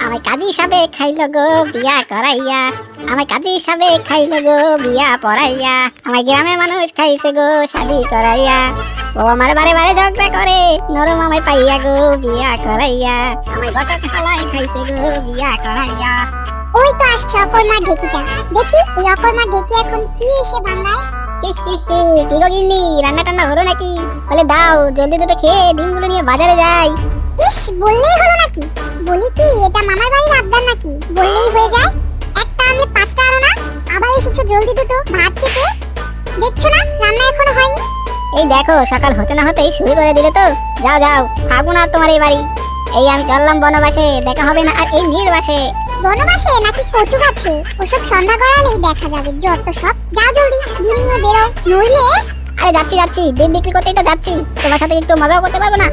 আমায় কাজী সাবে খাইল গো বিয়া করাইয়া, আমায় কাজী সাবে খাইল গো বিয়া পড়াইয়া, আমায় গ্রামের মানুষ খাইছে গো শাদি করাইয়া। ও আমার বারে বারে ঝগড়া করে নরম আমায় পাইয়া গো বিয়া করাইয়া, আমায় গটক হালাই খাইছে গো বিয়া করাইয়া। ওই তো আসছে অপরমার ঢেকিটা, দেখি এই অপরমার ঢেকি এখন কি এসে বাংলায়। কি গো গিন্নি, রান্না টান্না হলো নাকি? বলে দাও, জলদি দুটো খেয়ে ডিমগুলো নিয়ে বাজারে যাই। ইস, বললেই হলো নাকি? বলি কি, এটা মামার বাড়ির আবদার নাকি? বললেই হয়ে যায়। একটা আমি 5টা আনো না, আবার এসেছো জলদি দুটো ভাত খেতে। দেখছো না রান্না এখনো হয়নি? এই দেখো, সকাল হতে না হতেই শুরু করে দিলে তো। যাও যাও, থাকবো না তোমার এই বাড়ি। এই আমি চললাম বনবাসে, দেখা হবে না আর এই নির্বাসে। বনবাসে নাকি কচু গাছে? ওসব সন্ধ্যা গড়ালেই দেখা যাবে যত সব। যাও জলদি ডিম নিয়ে বেরো, নইলে। আরে যাচ্ছি যাচ্ছি, ডিম বিক্রি করতেই তো যাচ্ছি। তোমার সাথে একটু মজাও করতে পারবো না?